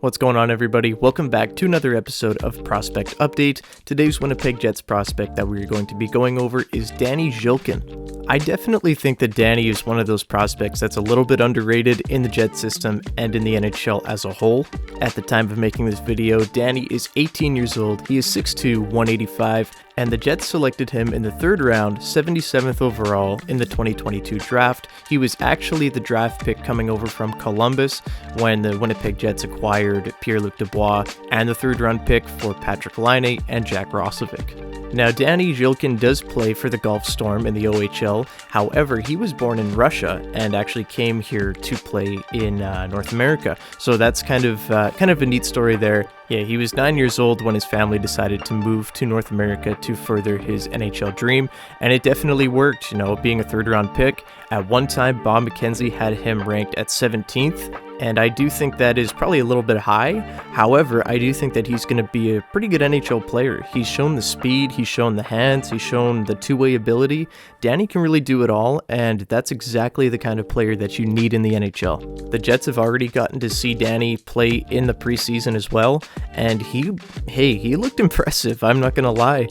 What's going on, everybody? Welcome back to another episode of Prospect Update. Today's Winnipeg Jets prospect that we're going to be going over is Danny Zhilkin. I definitely think that Danny is one of those prospects that's a little bit underrated in the Jets system and in the NHL as a whole. At the time of making this video, Danny is 18 years old, he is 6'2", 185, and the Jets selected him in the third round, 77th overall in the 2022 draft. He was actually the draft pick coming over from Columbus when the Winnipeg Jets acquired Pierre-Luc Dubois, and the third round pick for Patrik Laine and Jack Roslovic. Now, Danny Zhilkin does play for the Gulf Storm in the OHL. However, he was born in Russia and actually came here to play in North America. So that's kind of a neat story there. Yeah, he was 9 years old when his family decided to move to North America to further his NHL dream, and it definitely worked. Being a third-round pick, at one time Bob McKenzie had him ranked at 17th, and I do think that is probably a little bit high. However, I do think that he's going to be a pretty good NHL player. He's shown the speed, he's shown the hands, he's shown the two-way ability. Danny can really do it all, and that's exactly the kind of player that you need in the NHL. The Jets have already gotten to see Danny play in the preseason as well, and he looked impressive, I'm not going to lie.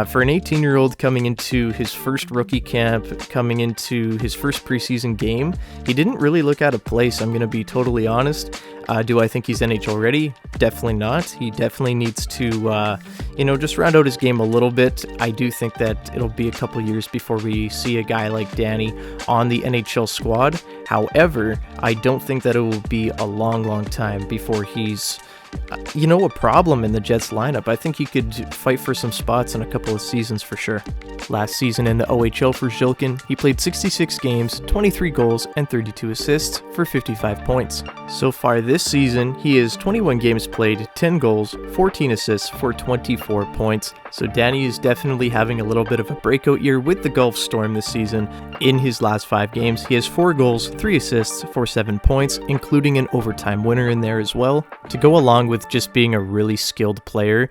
For an 18-year-old coming into his first rookie camp, coming into his first preseason game, he didn't really look out of place, I'm going to be totally honest. Do I think he's NHL ready? Definitely not. He definitely needs to, just round out his game a little bit. I do think that it'll be a couple years before we see a guy like Danny on the NHL squad. However, I don't think that it will be a long time before he's a problem in the Jets lineup. I think he could fight for some spots in a couple of seasons for sure. Last season in the OHL for Zhilkin, he played 66 games, 23 goals, and 32 assists for 55 points. So far this season, he has 21 games played, 10 goals, 14 assists for 24 points. So Danny is definitely having a little bit of a breakout year with the Gulf Storm this season. In his last 5 games, he has 4 goals, 3 assists for 7 points, including an overtime winner in there as well. To go along with just being a really skilled player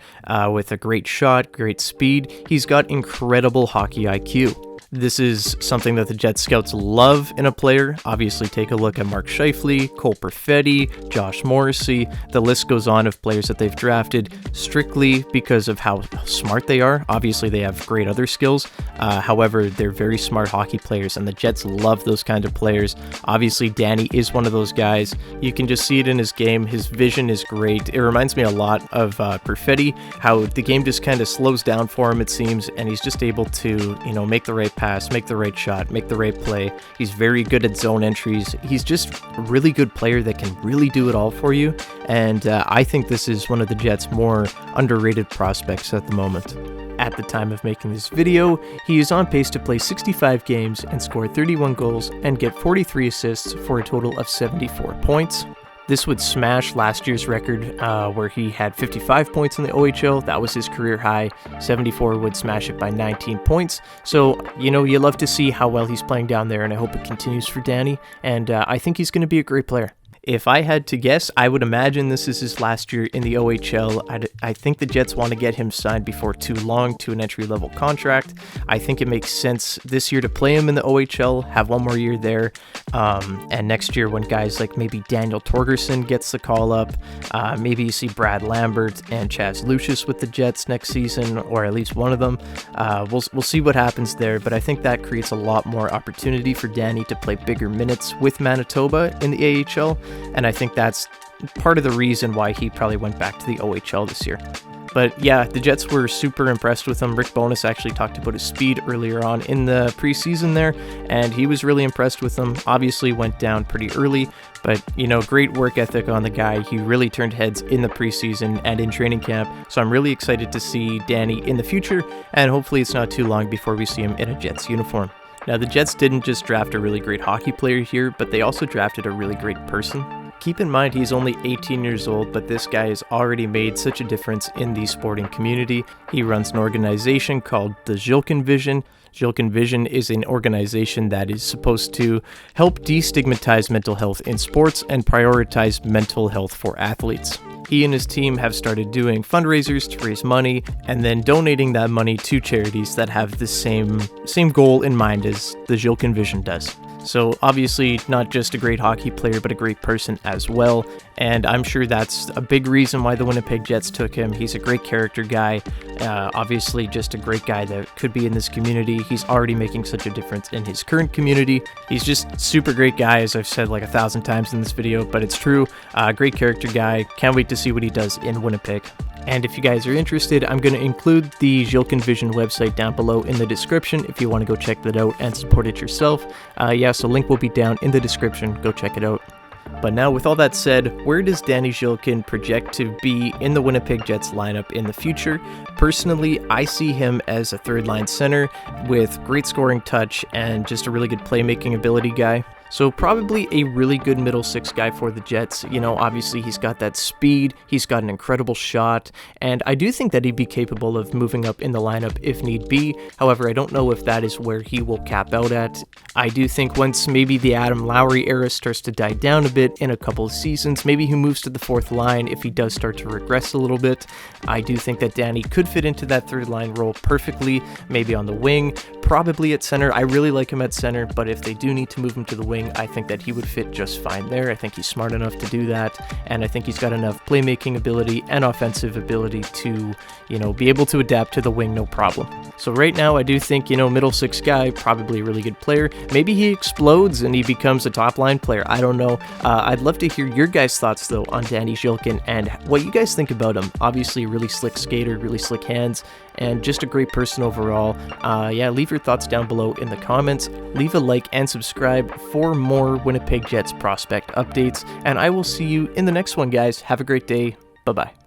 with a great shot, great speed, he's got incredible hockey IQ. This is something that the Jets scouts love in a player. Obviously, take a look at Mark Scheifele, Cole Perfetti, Josh Morrissey. The list goes on of players that they've drafted strictly because of how smart they are. Obviously, they have great other skills. However, they're very smart hockey players, and the Jets love those kind of players. Obviously, Danny is one of those guys. You can just see it in his game. His vision is great. It reminds me a lot of Perfetti, how the game just kind of slows down for him, it seems, and he's just able to, make the right pass, make the right shot, make the right play. He's very good at zone entries. He's just a really good player that can really do it all for you, and I think this is one of the Jets' more underrated prospects at the moment. At the time of making this video, he is on pace to play 65 games and score 31 goals and get 43 assists for a total of 74 points. This would smash last year's record where he had 55 points in the OHL. That was his career high. 74 would smash it by 19 points. So, you love to see how well he's playing down there, and I hope it continues for Danny. And I think he's going to be a great player. If I had to guess, I would imagine this is his last year in the OHL. I think the Jets want to get him signed before too long to an entry-level contract. I think it makes sense this year to play him in the OHL, have one more year there, and next year when guys like maybe Daniel Torgerson gets the call up, maybe you see Brad Lambert and Chaz Lucius with the Jets next season, or at least one of them. We'll see what happens there, but I think that creates a lot more opportunity for Danny to play bigger minutes with Manitoba in the AHL. And I think that's part of the reason why he probably went back to the OHL this year. But yeah, the Jets were super impressed with him. Rick Bowness actually talked about his speed earlier on in the preseason there, and he was really impressed with him. Obviously went down pretty early, but great work ethic on the guy. He really turned heads in the preseason and in training camp. So I'm really excited to see Danny in the future, and hopefully it's not too long before we see him in a Jets uniform. Now, the Jets didn't just draft a really great hockey player here, but they also drafted a really great person. Keep in mind he's only 18 years old, but this guy has already made such a difference in the sporting community. He runs an organization called the Zhilkin Vision. Zhilkin Vision is an organization that is supposed to help destigmatize mental health in sports and prioritize mental health for athletes. He and his team have started doing fundraisers to raise money and then donating that money to charities that have the same goal in mind as the Zhilkin Vision does. So obviously not just a great hockey player, but a great person as well. And I'm sure that's a big reason why the Winnipeg Jets took him. He's a great character guy. Obviously just a great guy that could be in this community. He's already making such a difference in his current community. He's just super great guy, as I've said like 1,000 times in this video, but it's true. Great character guy. Can't wait to see what he does in Winnipeg. And if you guys are interested, I'm going to include the Zhilkin Vision website down below in the description if you want to go check that out and support it yourself. So link will be down in the description. Go check it out. But now, with all that said, where does Danny Zhilkin project to be in the Winnipeg Jets lineup in the future? Personally, I see him as a third-line center with great scoring touch and just a really good playmaking ability guy. So probably a really good middle six guy for the Jets. You know, obviously he's got that speed, he's got an incredible shot, and I do think that he'd be capable of moving up in the lineup if need be. However, I don't know if that is where he will cap out at. I do think once maybe the Adam Lowry era starts to die down a bit in a couple of seasons, maybe he moves to the fourth line if he does start to regress a little bit. I do think that Danny could fit into that third line role perfectly, maybe on the wing, probably at center. I really like him at center, but if they do need to move him to the wing, I think that he would fit just fine there. I think he's smart enough to do that, and I think he's got enough playmaking ability and offensive ability to, be able to adapt to the wing no problem. So right now, I do think, middle six guy, probably a really good player. Maybe he explodes and he becomes a top line player. I don't know. I'd love to hear your guys' thoughts, though, on Danny Zhilkin and what you guys think about him. Obviously, a really slick skater, really slick hands, and just a great person overall. Leave your thoughts down below in the comments. Leave a like and subscribe for more Winnipeg Jets prospect updates, and I will see you in the next one, guys. Have a great day. Bye-bye.